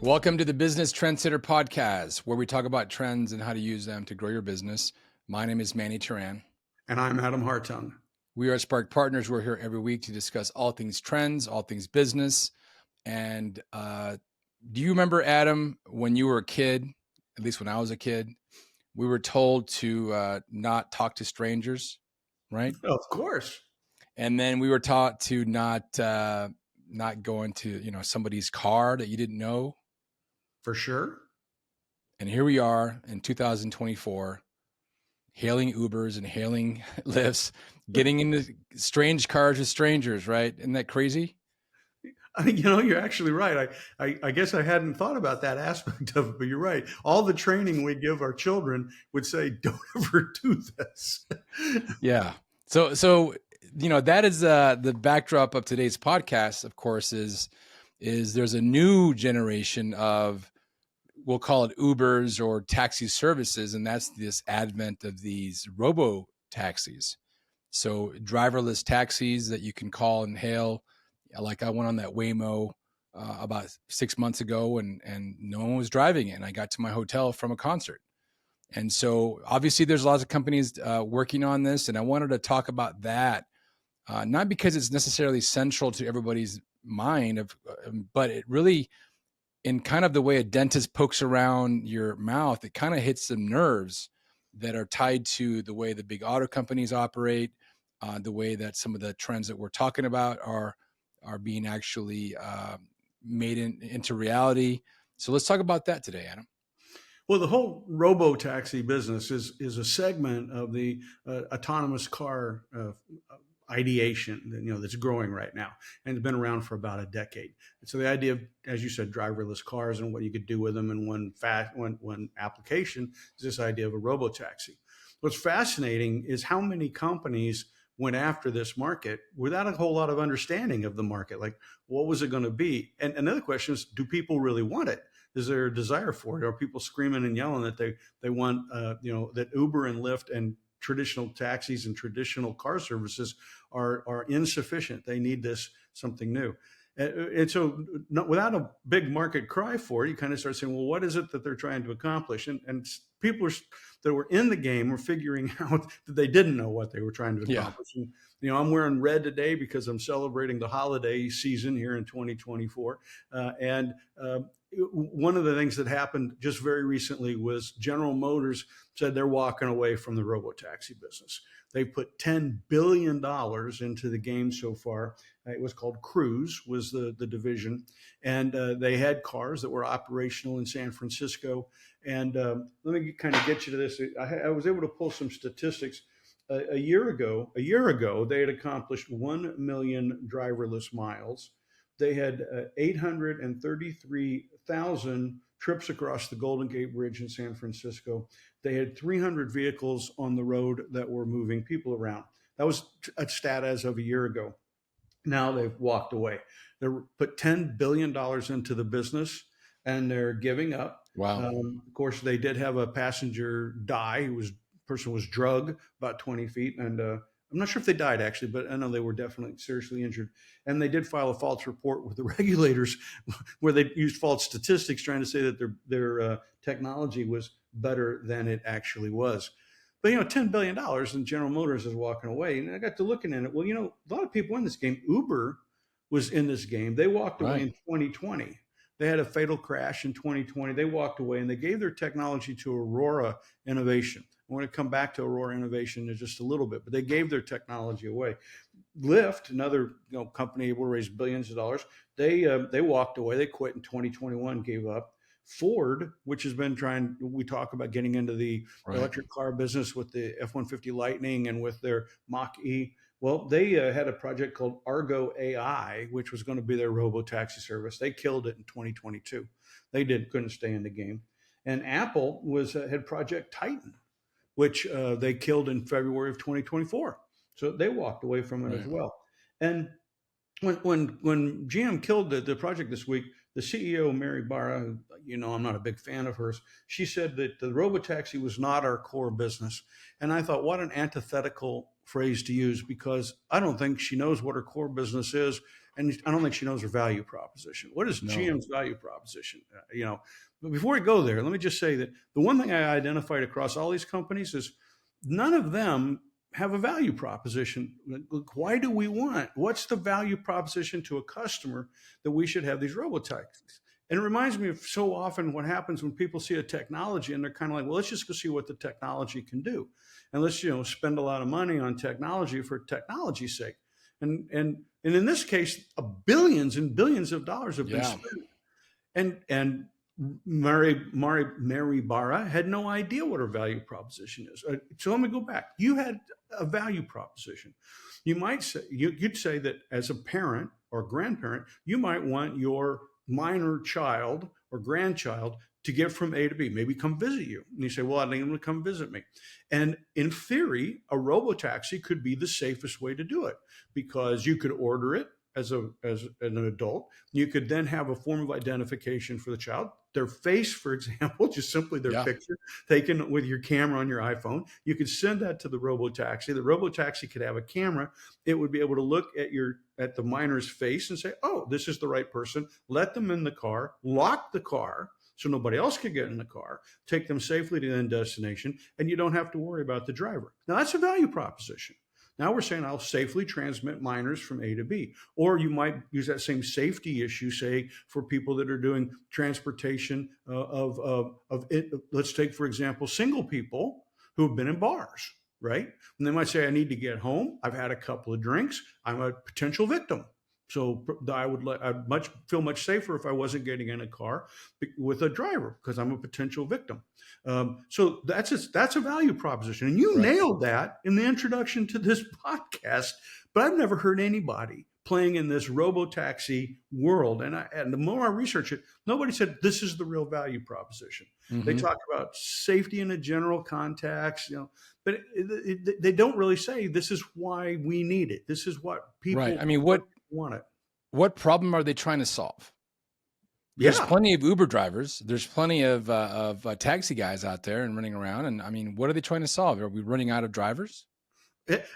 Welcome to the Business Trendsetter Podcast, where we talk about trends and how to use them to grow your business. My name is Manny Turan. And I'm Adam Hartung. We are Spark Partners. We're here every week to discuss all things trends, all things business. And do you remember, Adam, when you were a kid, at least when I was a kid, we were told to not talk to strangers, right? Of course. And then we were taught to not go into somebody's car that you didn't know. For sure. And here we are in 2024, hailing Ubers and hailing Lyfts, getting into strange cars with strangers, right? Isn't that crazy? You're actually right. I guess I hadn't thought about that aspect of it, but you're right. All the training we give our children would say, don't ever do this. Yeah. So that is the backdrop of today's podcast, of course, is there's a new generation of, we'll call it Ubers or taxi services, and that's this advent of these robo-taxis. So driverless taxis that you can call and hail. Like I went on that Waymo about 6 months ago, and no one was driving it, and I got to my hotel from a concert. And so obviously there's lots of companies working on this, and I wanted to talk about that, not because it's necessarily central to everybody's mind, but it really, in kind of the way a dentist pokes around your mouth, it kind of hits some nerves that are tied to the way the big auto companies operate, the way that some of the trends that we're talking about are being actually made into reality. So let's talk about that today, Adam. Well, the whole robo-taxi business is a segment of the autonomous car ideation that's growing right now, and it's been around for about a decade. And so the idea of, as you said, driverless cars and what you could do with them in one application is this idea of a robotaxi. What's fascinating is how many companies went after this market without a whole lot of understanding of the market. Like, what was it going to be? And another question is, do people really want it? Is there a desire for it? Are people screaming and yelling that they want, that Uber and Lyft and traditional taxis and traditional car services are insufficient? They need something new. And so without a big market cry for it, you kind of start saying, well, what is it that they're trying to accomplish? And people that were in the game were figuring out that they didn't know what they were trying to accomplish. Yeah. And, I'm wearing red today because I'm celebrating the holiday season here in 2024. One of the things that happened just very recently was General Motors said they're walking away from the robotaxi business. They put $10 billion into the game so far. It was called Cruise, was the division. And they had cars that were operational in San Francisco. And let me kind of get you to this. I was able to pull some statistics. A year ago, they had accomplished 1 million driverless miles. They had 833,000 trips across the Golden Gate Bridge in San Francisco. They had 300 vehicles on the road that were moving people around. That was a stat as of a year ago. Now they've walked away. They put $10 billion into the business, and they're giving up. Wow. Of course, they did have a passenger die. Person was drugged about 20 feet, and I'm not sure if they died actually, but I know they were definitely seriously injured. And they did file a false report with the regulators where they used false statistics trying to say that their technology was better than it actually was. But, $10 billion and General Motors is walking away. And I got to looking at it. Well, a lot of people in this game. Uber was in this game. They walked away in 2020. They had a fatal crash in 2020. They walked away, and they gave their technology to Aurora Innovation. I want to come back to Aurora Innovation in just a little bit, but they gave their technology away. Lyft, another company able to raise billions of dollars, they walked away. They quit in 2021, gave up. Ford, which has been we talk about getting into the electric car business with the F-150 Lightning and with their Mach-E. Well, they had a project called Argo AI, which was going to be their robo-taxi service. They killed it in 2022. They couldn't stay in the game. And Apple had Project Titan, which they killed in February of 2024. So they walked away from it as well. And when GM killed the project this week, the CEO, Mary Barra, I'm not a big fan of hers, she said that the robotaxi was not our core business. And I thought, what an antithetical phrase to use, because I don't think she knows what her core business is. and I don't think she knows her value proposition. What is No. GM's value proposition? But before we go there, let me just say that the one thing I identified across all these companies is none of them have a value proposition. Why do we want? What's the value proposition to a customer that we should have these robotaxis? And it reminds me of so often what happens when people see a technology and they're kind of like, well, let's just go see what the technology can do. And let's, spend a lot of money on technology for technology's sake. And in this case, billions and billions of dollars have been Yeah. spent. And Mary Barra had no idea what her value proposition is. So let me go back. You had a value proposition. You might say you'd say that as a parent or grandparent, you might want your minor child or grandchild to get from A to B, maybe come visit you. And you say, well, I need them to come visit me. And in theory, a robotaxi could be the safest way to do it because you could order it as an adult. You could then have a form of identification for the child. Their face, for example, just simply their picture taken with your camera on your iPhone. You could send that to the robotaxi. The robotaxi could have a camera. It would be able to look at the minor's face and say, oh, this is the right person. Let them in the car, lock the car so nobody else could get in the car, take them safely to the end destination, and you don't have to worry about the driver. Now, that's a value proposition. Now we're saying I'll safely transmit minors from A to B. Or you might use that same safety issue, say, for people that are doing transportation let's take, for example, single people who have been in bars, right? And they might say, I need to get home. I've had a couple of drinks. I'm a potential victim. So I'd feel much safer if I wasn't getting in a car with a driver because I'm a potential victim. So that's a value proposition, and you nailed that in the introduction to this podcast. But I've never heard anybody playing in this robotaxi world, and the more I research it, nobody said this is the real value proposition. Mm-hmm. They talk about safety in a general context, but they don't really say this is why we need it. This is what people want it. What problem are they trying to solve? There's plenty of Uber drivers. There's plenty of taxi guys out there and running around. And I mean, what are they trying to solve? Are we running out of drivers?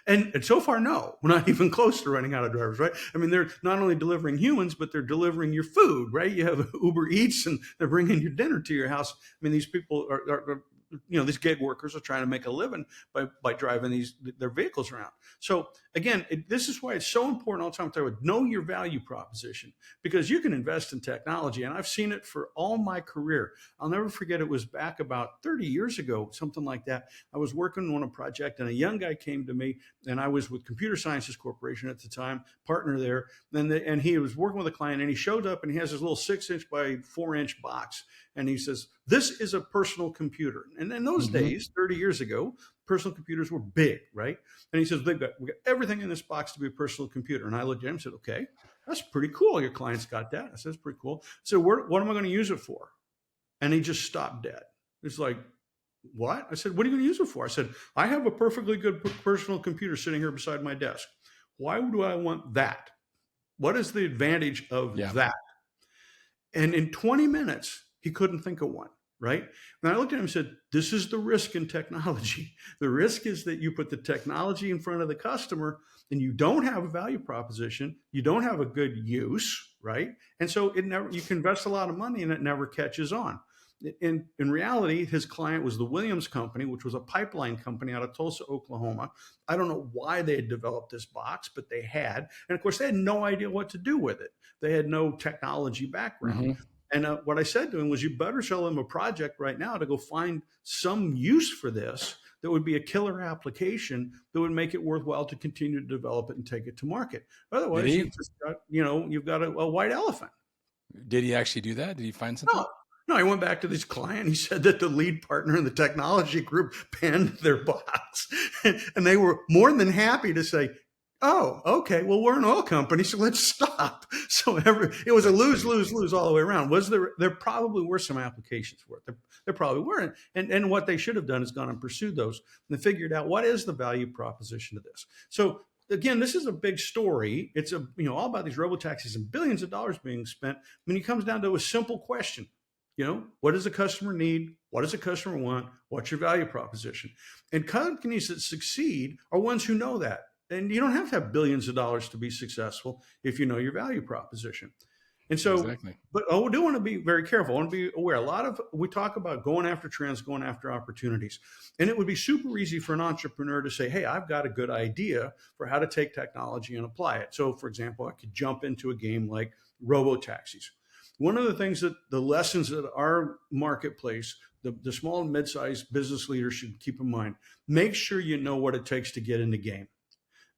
And so far, no, we're not even close to running out of drivers, right? I mean, they're not only delivering humans, but they're delivering your food, right? You have Uber Eats and they're bringing your dinner to your house. I mean, these people are these gig workers are trying to make a living by driving their vehicles around. So again, this is why it's so important all the time to know your value proposition, because you can invest in technology. And I've seen it for all my career. I'll never forget, it was back about 30 years ago, something like that. I was working on a project and a young guy came to me, and I was with Computer Sciences Corporation at the time, partner there. And he was working with a client, and he showed up and he has this little 6-inch by 4-inch box. And he says, this is a personal computer. And in those days, 30 years ago, personal computers were big, right? And he says, we got everything in this box to be a personal computer. And I looked at him and said, okay, that's pretty cool. Your client's got that. I said, that's pretty cool. So what am I going to use it for? And he just stopped dead. It's like, what? I said, what are you going to use it for? I said, I have a perfectly good personal computer sitting here beside my desk. Why do I want that? What is the advantage of that? And in 20 minutes, he couldn't think of one, right? And I looked at him and said, this is the risk in technology. The risk is that you put the technology in front of the customer and you don't have a value proposition. You don't have a good use, right? And so you can invest a lot of money and it never catches on. In reality, his client was the Williams Company, which was a pipeline company out of Tulsa, Oklahoma. I don't know why they had developed this box, but they had. And of course, they had no idea what to do with it. They had no technology background. Mm-hmm. And what I said to him was, you better sell him a project right now to go find some use for this that would be a killer application that would make it worthwhile to continue to develop it and take it to market. Otherwise, you've got a white elephant. Did he actually do that? Did he find something? No, he went back to this client. He said that the lead partner in the technology group panned their box. And they were more than happy to say, oh, okay, well, we're an oil company, so let's stop. So it was a lose all the way around. There probably were some applications for it. There probably weren't. And what they should have done is gone and pursued those and figured out what is the value proposition of this. So again, this is a big story. It's all about these robotaxis and billions of dollars being spent. I mean, it comes down to a simple question. What does the customer need? What does the customer want? What's your value proposition? And companies that succeed are ones who know that. And you don't have to have billions of dollars to be successful if you know your value proposition. And so, Exactly. but I do want to be very careful. I want to be aware. A lot of we talk about going after trends, going after opportunities, and it would be super easy for an entrepreneur to say, "Hey, I've got a good idea for how to take technology and apply it." So, for example, I could jump into a game like Robotaxis. One of the things that the lessons that our marketplace, the small and mid-sized business leaders should keep in mind: make sure you know what it takes to get in the game.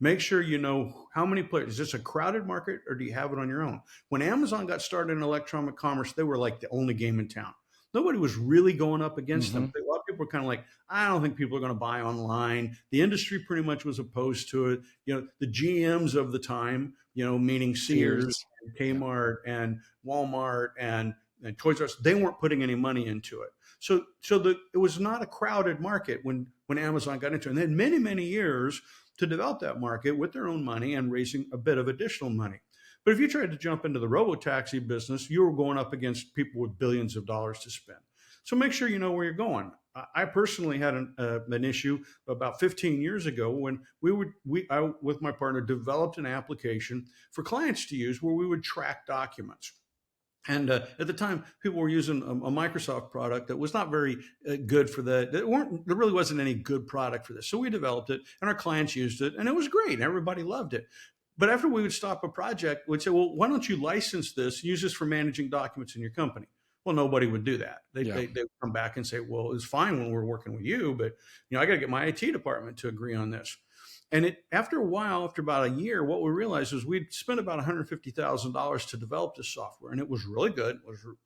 Make sure you know how many players. Is this a crowded market or do you have it on your own? When Amazon got started in electronic commerce, they were like the only game in town. Nobody was really going up against them. Hmm. A lot of people were kind of like, I don't think people are going to buy online. The industry pretty much was opposed to it. The GMs of the time, meaning Sears, Sears. and Yeah. Kmart, and Walmart, and Toys R Us, they weren't putting any money into it. It was not a crowded market when Amazon got into it. And then many years to develop that market with their own money and raising a bit of additional money. But if you tried to jump into the robotaxi business, you were going up against people with billions of dollars to spend. So make sure you know where you're going. I personally had an issue about 15 years ago when I, with my partner, developed an application for clients to use where we would track documents. And at the time, people were using a Microsoft product that was not very good for that. There really wasn't any good product for this. So we developed it, and our clients used it, and it was great. Everybody loved it. But after we would stop a project, we'd say, well, why don't you license this, use this for managing documents in your company? Well, nobody would do that. Yeah. They would come back and say, well, it's fine when we're working with you, but I got to get my IT department to agree on this. And after a while, after about a year, what we realized is we'd spent about $150,000 to develop this software, and it was really good.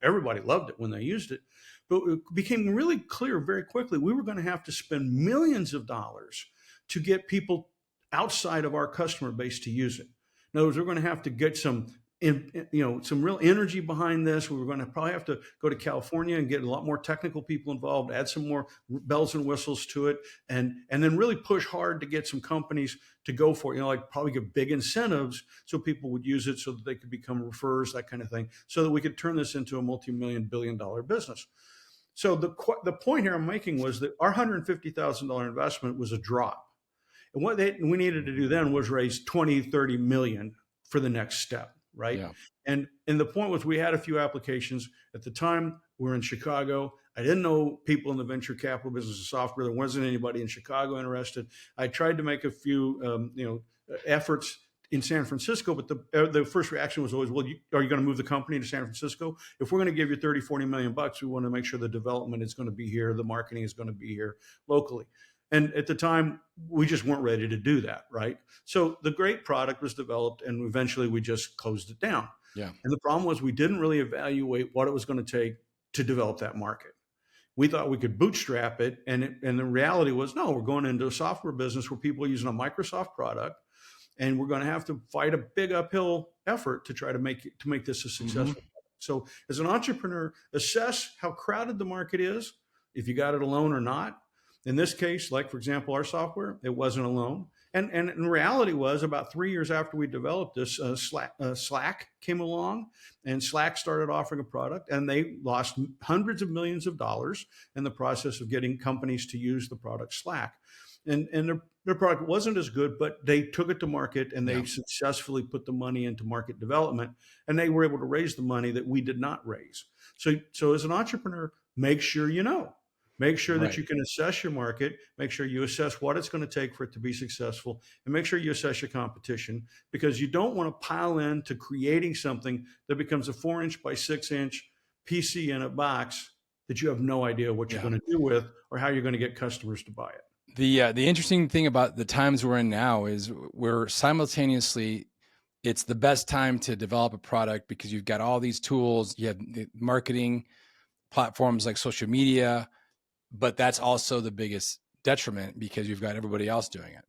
Everybody loved it when they used it, but it became really clear very quickly we were going to have to spend millions of dollars to get people outside of our customer base to use it. In other words, we're going to have to get some real energy behind this. We were going to probably have to go to California and get a lot more technical people involved, add some more bells and whistles to it, and then really push hard to get some companies to go for it. Like probably give big incentives so people would use it so that they could become referrers, that kind of thing, so that we could turn this into a multi-million, billion-dollar business. So the point here I'm making was that our $150,000 investment was a drop. And what we needed to do then was raise 20, 30 million for the next step, right? Yeah. And the point was we had a few applications. At the time, we were in Chicago. I didn't know people in the venture capital business of software. There wasn't anybody in Chicago interested. I tried to make a few efforts in San Francisco, but the first reaction was always, well, are you going to move the company to San Francisco? If we're going to give you 30, 40 million bucks, we want to make sure the development is going to be here, the marketing is going to be here locally. And at the time, we just weren't ready to do that, right? So the great product was developed, and eventually we just closed it down. Yeah. And the problem was we didn't really evaluate what it was going to take to develop that market. We thought we could bootstrap it, and the reality was, no, we're going into a software business where people are using a Microsoft product, and we're going to have to fight a big uphill effort to try to make this a successful. Hmm. So as an entrepreneur, assess how crowded the market is, if you got it alone or not. In this case, like for example, our software, it wasn't alone. And in reality was about 3 years after we developed this, Slack came along, and Slack started offering a product, and they lost hundreds of millions of dollars in the process of getting companies to use the product Slack. And their product wasn't as good, but they took it to market, and they Yeah. successfully put the money into market development, and they were able to raise the money that we did not raise. So as an entrepreneur, make sure you know. Make sure that Right. you can assess your market, make sure you assess what it's going to take for it to be successful, and make sure you assess your competition, because you don't want to pile into creating something that becomes a 4-inch by 6-inch PC in a box that you have no idea what you're Yeah. going to do with or how you're going to get customers to buy it. The interesting thing about the times we're in now is we're simultaneously, it's the best time to develop a product because you've got all these tools, you have the marketing platforms like social media, but that's also the biggest detriment because you've got everybody else doing it.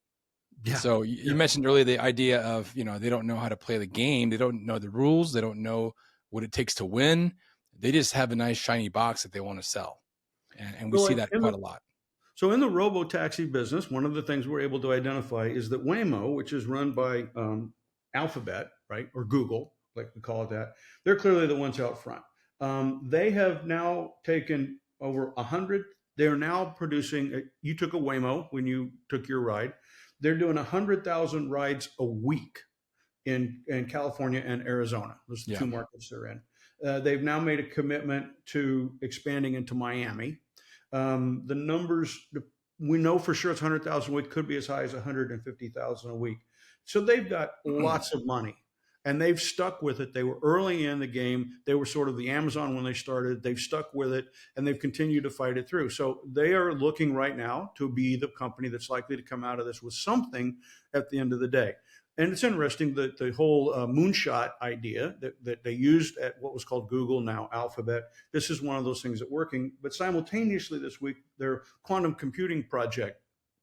Yeah. So you Yeah. mentioned earlier the idea of, they don't know how to play the game. They don't know the rules. They don't know what it takes to win. They just have a nice shiny box that they want to sell. And we Well, see that quite a lot. So in the robotaxi business, one of the things we're able to identify is that Waymo, which is run by Alphabet, right, or Google, like we call it that, they're clearly the ones out front. They have now taken over 100. They're now producing. You took a Waymo when you took your ride. They're doing 100,000 rides a week in California and Arizona. Those are the Yeah. two markets they're in. They've now made a commitment to expanding into Miami. The numbers, we know for sure it's 100,000 a week, could be as high as 150,000 a week. So they've got lots of money and they've stuck with it. They were early in the game. They were sort of the Amazon when they started. They've stuck with it and they've continued to fight it through. So they are looking right now to be the company that's likely to come out of this with something at the end of the day. And it's interesting that the whole moonshot idea that they used at what was called Google, now Alphabet, this is one of those things that working. But simultaneously this week, their quantum computing project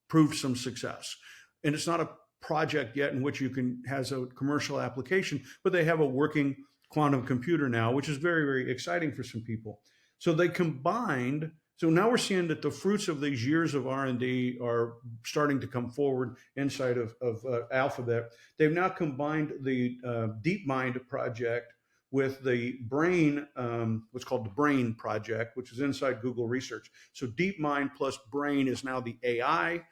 proved some success. And it's not a project yet in which you can has a commercial application, but they have a working quantum computer now, which is very, very exciting for some people. So they combined. So now we're seeing that the fruits of these years of R&D are starting to come forward inside of Alphabet. They've now combined the DeepMind project with the Brain, what's called the Brain project, which is inside Google Research. So DeepMind plus Brain is now the AI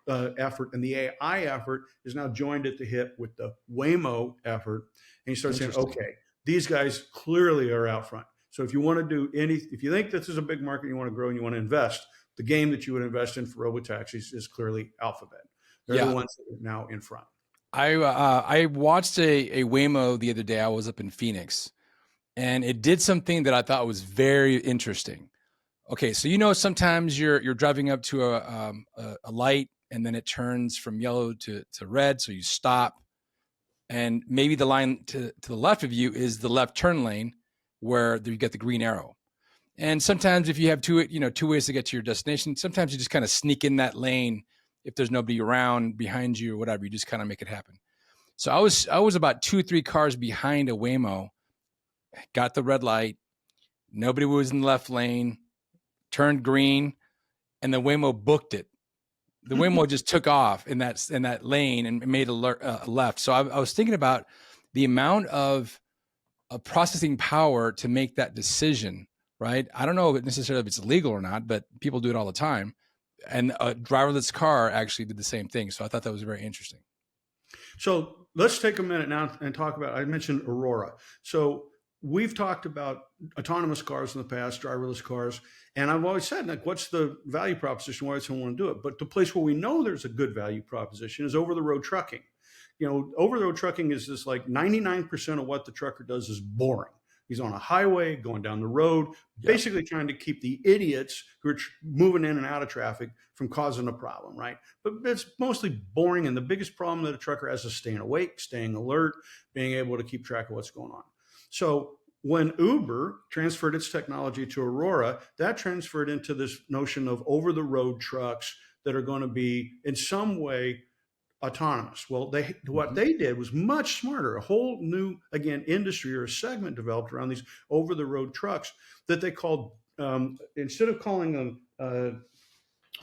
effort, and the AI effort is now joined at the hip with the Waymo effort. And you start saying, okay, these guys clearly are out front. So if you want to do if you think this is a big market, you want to grow and you want to invest, the game that you would invest in for robotaxis is clearly Alphabet. They're the ones that are now in front. I watched a Waymo the other day. I was up in Phoenix, and it did something that I thought was very interesting. Okay, so sometimes you're driving up to a light, and then it turns from yellow to red, so you stop, and maybe the line to the left of you is the left turn lane, where you get the green arrow. And sometimes if you have two ways to get to your destination, sometimes you just kind of sneak in that lane if there's nobody around behind you or whatever. You just kind of make it happen. So I was about 2-3 cars behind a Waymo, got the red light, nobody was in the left lane, turned green, and the Waymo booked it. The Waymo just took off in that lane and made a left. So I was thinking about the amount of processing power to make that decision, right? I don't know necessarily if it's legal or not, but people do it all the time. And a driverless car actually did the same thing. So I thought that was very interesting. So let's take a minute now and talk about, I mentioned Aurora. So we've talked about autonomous cars in the past, driverless cars. And I've always said, like, what's the value proposition? Why does someone want to do it? But the place where we know there's a good value proposition is over-the-road trucking. Over-the-road trucking is this like 99% of what the trucker does is boring. He's on a highway, going down the road, basically trying to keep the idiots who are moving in and out of traffic from causing a problem, right? But it's mostly boring. And the biggest problem that a trucker has is staying awake, staying alert, being able to keep track of what's going on. So when Uber transferred its technology to Aurora, that transferred into this notion of over-the-road trucks that are going to be in some way autonomous. Well, what they did was much smarter. A whole new, again, industry or a segment developed around these over-the-road trucks that they called, instead of calling them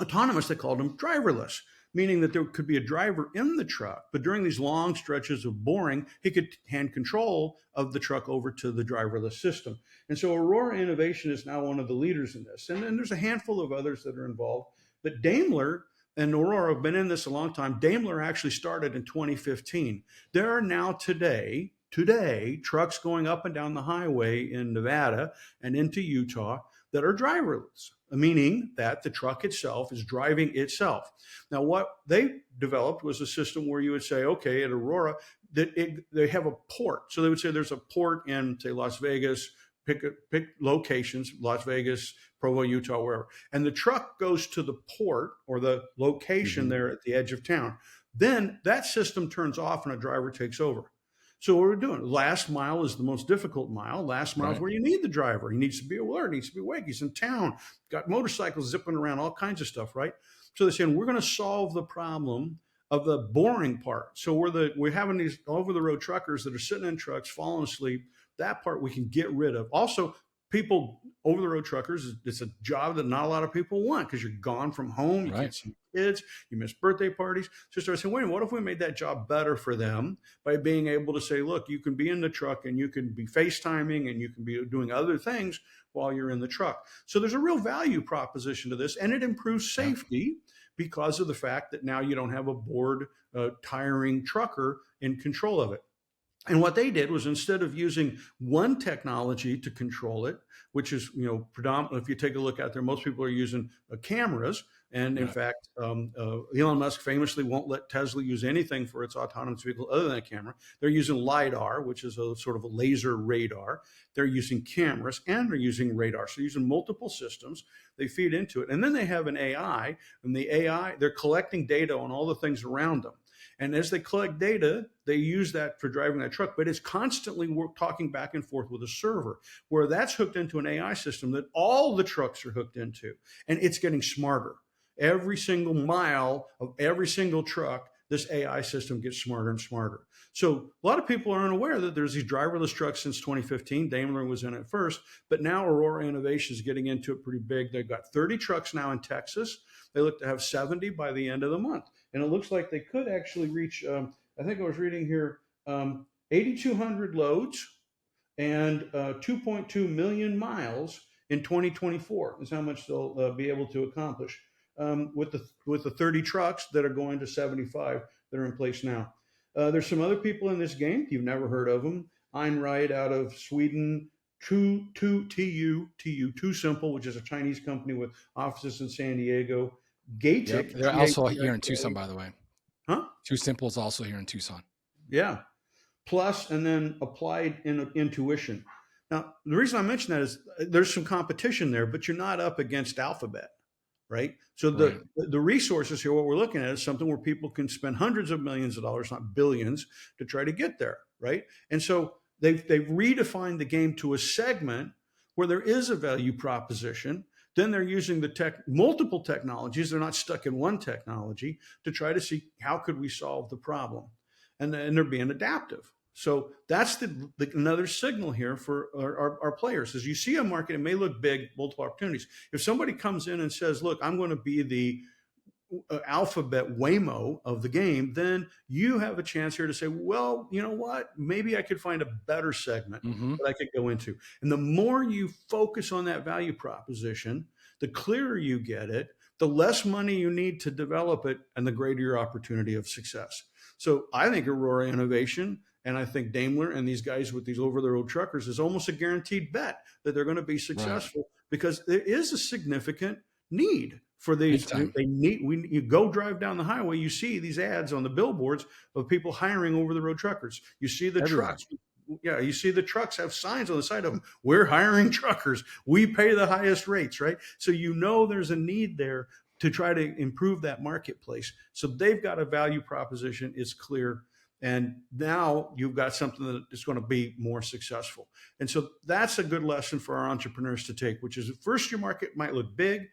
autonomous, they called them driverless, meaning that there could be a driver in the truck, but during these long stretches of boring, he could hand control of the truck over to the driverless system. And so Aurora Innovation is now one of the leaders in this. And then there's a handful of others that are involved. But Daimler and Aurora have been in this a long time. Daimler actually started in 2015. There are now today, trucks going up and down the highway in Nevada and into Utah that are driverless, meaning that the truck itself is driving itself. Now, what they developed was a system where you would say, okay, at Aurora, they have a port. So they would say there's a port in, say, Las Vegas, pick locations, Las Vegas, Provo, Utah, wherever. And the truck goes to the port or the location there at the edge of town. Then that system turns off and a driver takes over. So what we're doing, last mile is the most difficult mile. Last mile is where you need the driver. He needs to be alert, he needs to be awake. He's in town, got motorcycles zipping around, all kinds of stuff, right? So they're saying, we're going to solve the problem of the boring part. So we're having these over-the-road truckers that are sitting in trucks, falling asleep. That part we can get rid of. Also, people, over the road truckers, it's a job that not a lot of people want because you're gone from home. You Right. can't see your kids. You miss birthday parties. So start saying, wait, what if we made that job better for them by being able to say, look, you can be in the truck and you can be FaceTiming and you can be doing other things while you're in the truck. So there's a real value proposition to this, and it improves Yeah. safety because of the fact that now you don't have a bored, tiring trucker in control of it. And what they did was, instead of using one technology to control it, which is, predominantly, if you take a look out there, most people are using cameras. And in Right. fact, Elon Musk famously won't let Tesla use anything for its autonomous vehicle other than a camera. They're using LiDAR, which is a sort of a laser radar. They're using cameras and they're using radar. So using multiple systems, they feed into it. And then they have an AI, and the AI, they're collecting data on all the things around them. And as they collect data, they use that for driving that truck, but it's constantly talking back and forth with a server, where that's hooked into an AI system that all the trucks are hooked into, and it's getting smarter. Every single mile of every single truck, this AI system gets smarter and smarter. So a lot of people aren't aware that there's these driverless trucks since 2015. Daimler was in it first, but now Aurora Innovation is getting into it pretty big. They've got 30 trucks now in Texas. They look to have 70 by the end of the month. And it looks like they could actually reach, I think I was reading here, 8,200 loads and 2.2 million miles in 2024 is how much they'll be able to accomplish with the 30 trucks that are going to 75 that are in place now. There's some other people in this game. You've never heard of them. Einride out of Sweden, Too Simple, which is a Chinese company with offices in San Diego. Gatic. Yep. They're also here in Tucson, by the way. Huh? Too Simple is also here in Tucson. Yeah. Plus, and then Applied Intuition. Now, the reason I mention that is there's some competition there, but you're not up against Alphabet, right? So the resources here, what we're looking at is something where people can spend hundreds of millions of dollars, not billions, to try to get there, right? And so they've redefined the game to a segment where there is a value proposition. Then they're using multiple technologies. They're not stuck in one technology to try to see how could we solve the problem. And they're being adaptive. So that's another signal here for our players. As you see a market, it may look big, multiple opportunities. If somebody comes in and says, look, I'm going to be the Alphabet Waymo of the game, then you have a chance here to say, well, you know what? Maybe I could find a better segment that I could go into. And the more you focus on that value proposition, the clearer you get it, the less money you need to develop it, and the greater your opportunity of success. So I think Aurora Innovation, and I think Daimler and these guys with these over-the-road truckers is almost a guaranteed bet that they're going to be successful, because there is a significant need for these. You go drive down the highway, you see these ads on the billboards of people hiring over-the-road truckers. You see the trucks. Yeah, you see the trucks have signs on the side of them. We're hiring truckers. We pay the highest rates, right? So there's a need there to try to improve that marketplace. So they've got a value proposition. It's clear. And now you've got something that is going to be more successful. And so that's a good lesson for our entrepreneurs to take, which is at first your market might look big.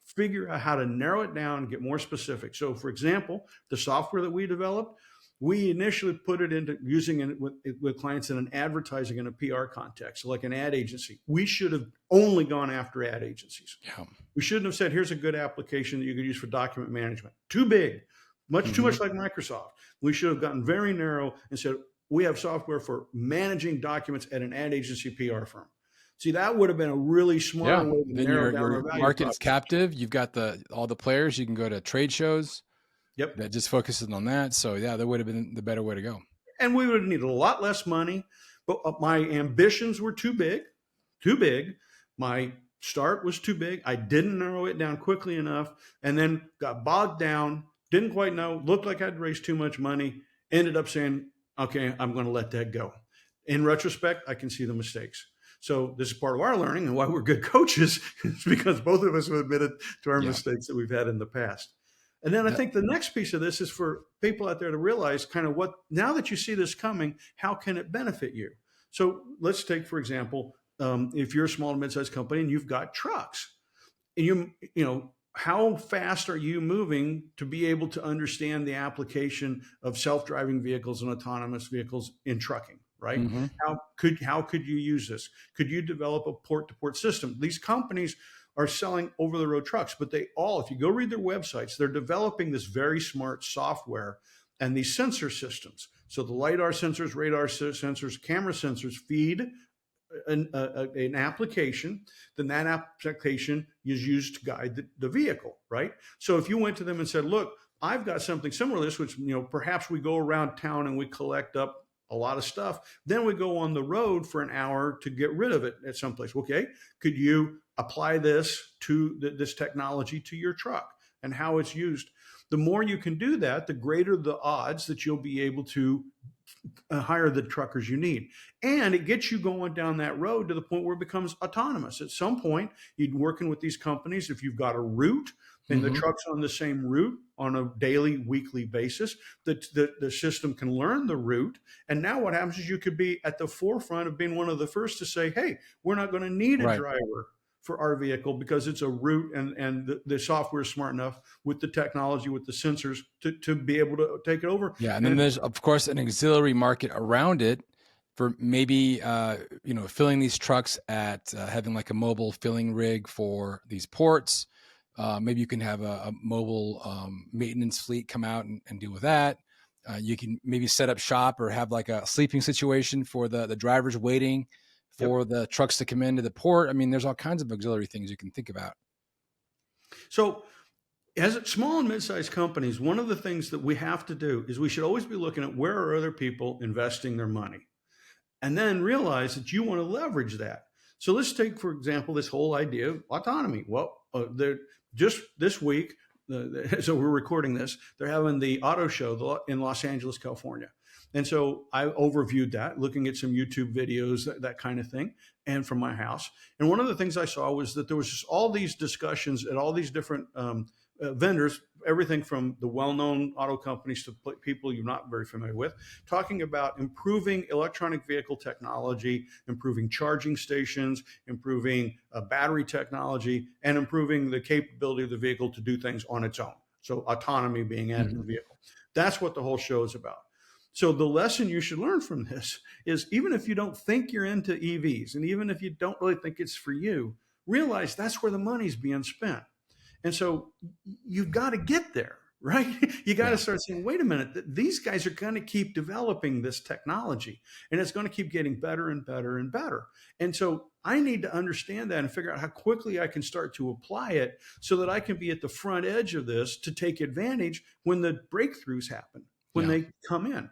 Figure out how to narrow it down and get more specific. So for example, the software that we developed, we initially put it into using it with clients in an advertising and a PR context, so like an ad agency. We should have only gone after ad agencies. Yeah. We shouldn't have said, here's a good application that you could use for document management. Too big, too much like Microsoft. We should have gotten very narrow and said, we have software for managing documents at an ad agency PR firm. See, that would have been a really smart way to narrow down your market is captive. You've got all the players. You can go to trade shows. Yep. That just focuses on that. So yeah, that would have been the better way to go. And we would have needed a lot less money, but my ambitions were too big. My start was too big. I didn't narrow it down quickly enough, and then got bogged down, didn't quite know, looked like I'd raised too much money, ended up saying, okay, I'm going to let that go. In retrospect, I can see the mistakes. So this is part of our learning, and why we're good coaches is because both of us have admitted to our mistakes that we've had in the past. And then I think the next piece of this is for people out there to realize kind of now that you see this coming, how can it benefit you? So let's take, for example, if you're a small and mid-sized company and you've got trucks, and how fast are you moving to be able to understand the application of self-driving vehicles and autonomous vehicles in trucking, right? Hmm. How could you use this? Could you develop a port-to-port system? These companies are selling over-the-road trucks, but they all, if you go read their websites, they're developing this very smart software and these sensor systems. So the LiDAR sensors, radar sensors, camera sensors feed an application, then that application is used to guide the vehicle, right? So if you went to them and said, look, I've got something similar to this, which, perhaps we go around town and we collect up a lot of stuff, then we go on the road for an hour to get rid of it at some place. Okay, could you apply this this technology to your truck and how it's used? The more you can do that, the greater the odds that you'll be able to hire the truckers you need. And it gets you going down that road to the point where it becomes autonomous. At some point, you're working with these companies. If you've got a route and the Hmm. truck's on the same route on a daily, weekly basis, the system can learn the route. And now what happens is you could be at the forefront of being one of the first to say, hey, we're not going to need a Right. driver for our vehicle because it's a route, and the software is smart enough with the technology, with the sensors to be able to take it over. Yeah, and then And there's of course an auxiliary market around it for maybe filling these trucks at having like a mobile filling rig for these ports. Maybe you can have a mobile maintenance fleet come out and deal with that. You can maybe set up shop or have like a sleeping situation for the drivers waiting yep. for the trucks to come into the port. I mean, there's all kinds of auxiliary things you can think about. So as small and mid-sized companies, one of the things that we have to do is we should always be looking at where are other people investing their money, and then realize that you want to leverage that. So let's take, for example, this whole idea of autonomy. Well, just this week, so we're recording this, they're having the auto show in Los Angeles, California. And so I overviewed that, looking at some YouTube videos, that kind of thing, and from my house. And one of the things I saw was that there was just all these discussions at all these different vendors, everything from the well-known auto companies to people you're not very familiar with, talking about improving electronic vehicle technology, improving charging stations, improving battery technology, and improving the capability of the vehicle to do things on its own. So autonomy being added to the vehicle. That's what the whole show is about. So the lesson you should learn from this is, even if you don't think you're into EVs, and even if you don't really think it's for you, realize that's where the money's being spent. And so you've got to get there, right? You got to Yeah. start saying, wait a minute, these guys are going to keep developing this technology, and it's going to keep getting better and better and better. And so I need to understand that and figure out how quickly I can start to apply it so that I can be at the front edge of this to take advantage when the breakthroughs happen, when Yeah. they come in.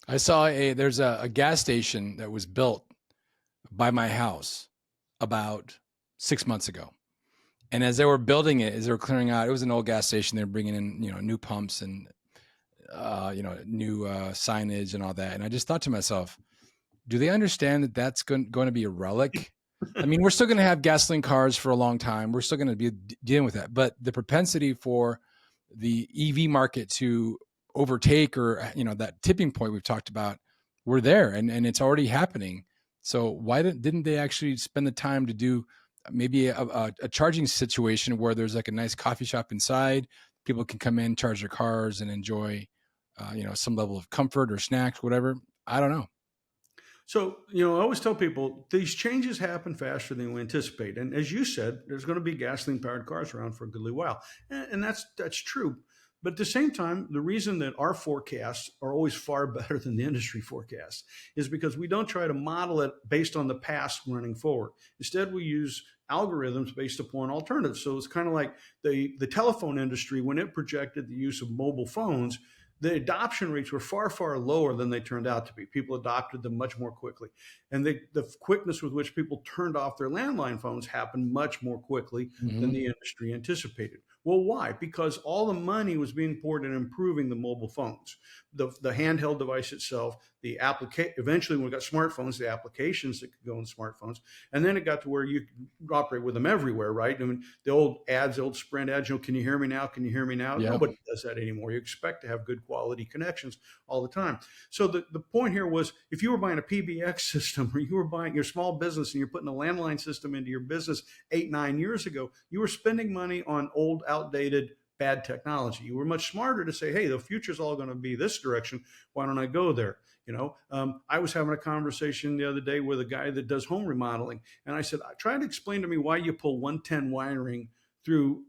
I saw there's a gas station that was built by my house about 6 months ago. And as they were building it, as they were clearing out, it was an old gas station. They were bringing in, new pumps and, new signage and all that. And I just thought to myself, do they understand that that's going to be a relic? I mean, we're still going to have gasoline cars for a long time. We're still going to be dealing with that. But the propensity for the EV market to overtake, or, that tipping point we've talked about, we're there, and it's already happening. So why didn't they actually spend the time to do maybe a charging situation where there's like a nice coffee shop inside, people can come in, charge their cars, and enjoy, some level of comfort or snacks, whatever. I don't know. So, I always tell people these changes happen faster than we anticipate. And as you said, there's going to be gasoline powered cars around for a goodly while. And that's true. But at the same time, the reason that our forecasts are always far better than the industry forecasts is because we don't try to model it based on the past running forward. Instead, we use algorithms based upon alternatives. So it's kind of like the telephone industry, when it projected the use of mobile phones, the adoption rates were far, far lower than they turned out to be. People adopted them much more quickly. And the quickness with which people turned off their landline phones happened much more quickly than the industry anticipated. Well, why? Because all the money was being poured in improving the mobile phones, the handheld device itself, the application. Eventually, when we got smartphones, the applications that could go in smartphones, and then it got to where you could operate with them everywhere, right? I mean, the old ads, the old Sprint ads, can you hear me now? Can you hear me now? Yeah. Nobody does that anymore. You expect to have good quality connections all the time. So the point here was, if you were buying a PBX system, or you were buying your small business and you're putting a landline system into your business 8-9 years ago, you were spending money on old, outdated bad technology. You were much smarter to say, hey, the future's all going to be this direction. Why don't I go there? I was having a conversation the other day with a guy that does home remodeling, and I said, try to explain to me why you pull 110 wiring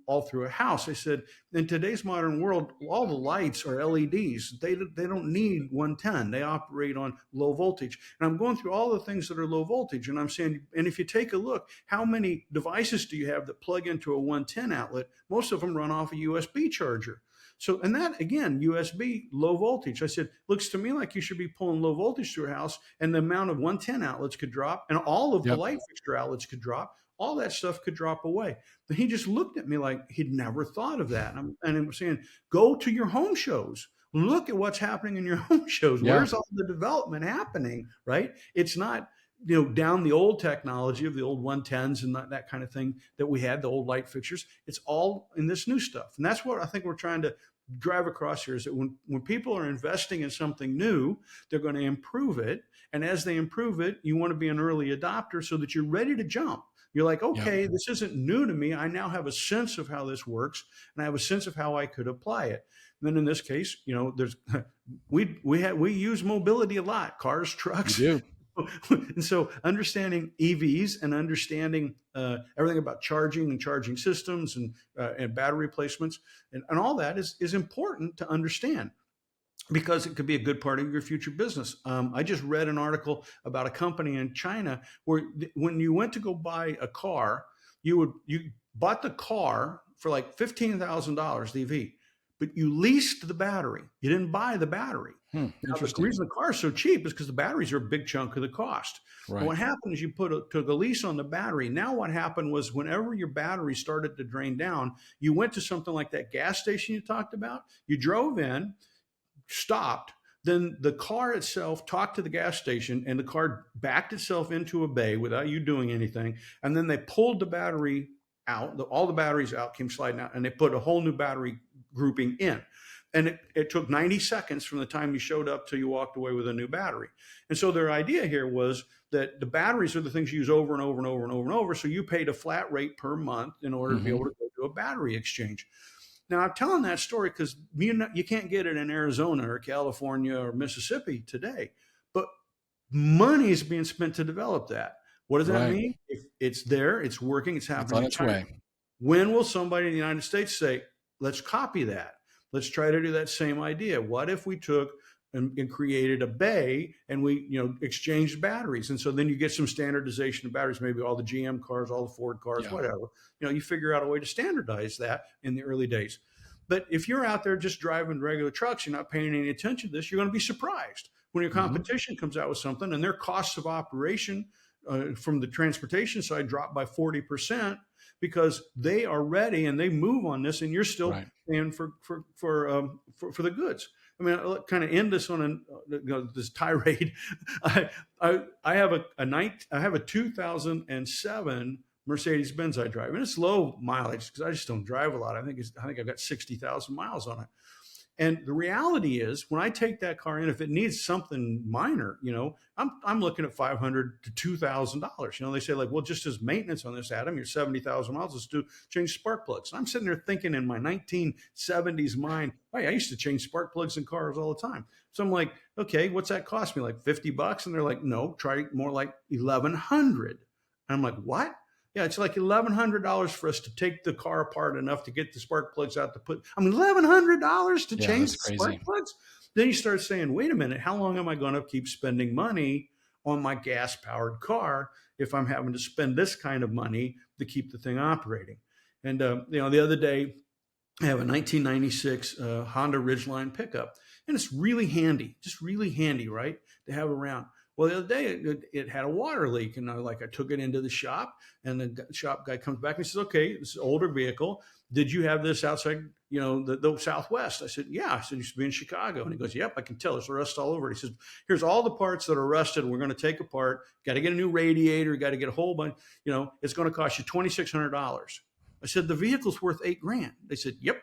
all through a house. I said, in today's modern world, all the lights are LEDs. They don't need 110. They operate on low voltage. And I'm going through all the things that are low voltage, and I'm saying, and if you take a look, how many devices do you have that plug into a 110 outlet? Most of them run off a USB charger. So, and that again, USB, low voltage. I said, looks to me like you should be pulling low voltage through a house, and the amount of 110 outlets could drop, and all of the light fixture outlets could drop. All that stuff could drop away. But he just looked at me like he'd never thought of that. And I'm saying, go to your home shows. Look at what's happening in your home shows. Yeah. Where's all the development happening, right? It's not, down the old technology of the old 110s and that kind of thing that we had, the old light fixtures. It's all in this new stuff. And that's what I think we're trying to drive across here, is that when people are investing in something new, they're going to improve it. And as they improve it, you want to be an early adopter so that you're ready to jump. You're like, okay, this isn't new to me. I now have a sense of how this works, and I have a sense of how I could apply it. And then in this case, there's we use mobility a lot, cars, trucks. You do. And so understanding EVs and understanding everything about charging and charging systems and battery replacements and all that is important to understand, because it could be a good part of your future business. I just read an article about a company in China where when you went to go buy a car, you bought the car for like $15,000, the EV, but you leased the battery. You didn't buy the battery. Now, the reason the car is so cheap is because the batteries are a big chunk of the took a lease on the battery. Now what happened was, whenever your battery started to drain down, you went to something like that gas station you talked about. You drove in, stopped, then the car itself talked to the gas station, and the car backed itself into a bay without you doing anything. And then they pulled the battery out, all the batteries out, came sliding out, and they put a whole new battery grouping in. And it took 90 seconds from the time you showed up till you walked away with a new battery. And so their idea here was that the batteries are the things you use over and over and over and over and over. So you paid a flat rate per month in order to be able to go to a battery exchange. Now, I'm telling that story because you can't get it in Arizona or California or Mississippi today, but money is being spent to develop that. What does that mean? If it's there, it's working, it's happening. It's on its way. When will somebody in the United States say, let's copy that? Let's try to do that same idea. What if we took and created a bay and we, exchanged batteries? And so then you get some standardization of batteries, maybe all the GM cars, all the Ford cars, whatever. You figure out a way to standardize that in the early days. But if you're out there just driving regular trucks, you're not paying any attention to this, you're going to be surprised when your competition comes out with something and their costs of operation from the transportation side drop by 40%, because they are ready and they move on this, and you're still paying for the goods. I mean, I'll kind of end this on this tirade. I have a 2007 Mercedes-Benz I drive, and it's low mileage because I just don't drive a lot. I think I've got 60,000 miles on it. And the reality is, when I take that car in, if it needs something minor, I'm looking at $500 to $2,000. They say like, well, just as maintenance on this, Adam, you're 70,000 miles, let's change spark plugs. And I'm sitting there thinking in my 1970s mind, hey, I used to change spark plugs in cars all the time. So I'm like, okay, what's that cost me? Like $50? And they're like, no, try more like $1,100. And I'm like, what? Yeah, it's like $1,100 for us to take the car apart enough to get the spark plugs out to put. $1,100 to change the spark plugs. Then you start saying, wait a minute, how long am I going to keep spending money on my gas-powered car if I'm having to spend this kind of money to keep the thing operating? And the other day, I have a 1996 Honda Ridgeline pickup, and it's really handy, right, to have around. Well, the other day it had a water leak, and I took it into the shop, and the shop guy comes back and he says, okay, this is an older vehicle. Did you have this outside, the Southwest? I said, yeah. I said, you used to be in Chicago. And he goes, yep, I can tell. There's rust all over it. He says, here's all the parts that are rusted. We're going to take apart. Got to get a new radiator. Got to get a whole bunch. It's going to cost you $2,600. I said, the vehicle's worth $8,000. They said, yep.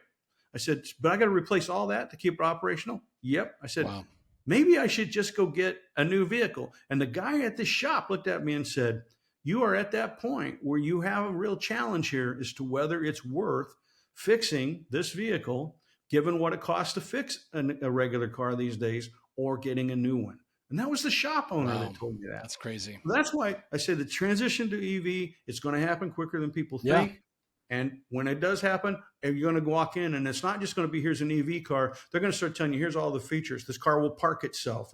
I said, but I got to replace all that to keep it operational? Yep. I said, wow. Maybe I should just go get a new vehicle. And the guy at the shop looked at me and said, you are at that point where you have a real challenge here as to whether it's worth fixing this vehicle, given what it costs to fix a regular car these days, or getting a new one. And that was the shop owner Wow. that told me that. That's crazy. That's why I say the transition to EV, it's going to happen quicker than people Yeah. think. And when it does happen, you're going to walk in, and it's not just going to be, here's an EV car. They're going to start telling you, here's all the features. This car will park itself.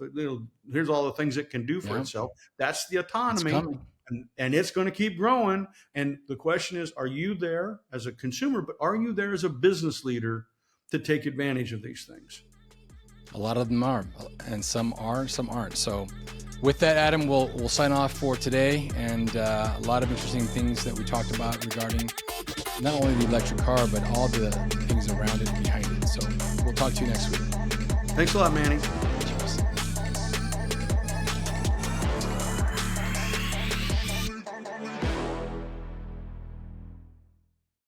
Here's all the things it can do for itself. That's the It's autonomy. coming. And it's going to keep growing. And the question is, are you there as a consumer, but are you there as a business leader to take advantage of these things? A lot of them are, and some are, some aren't. So with that, Adam, we'll sign off for today, and a lot of interesting things that we talked about regarding not only the electric car, but all the things around it and behind it. So we'll talk to you next week. Thanks a lot, Manny.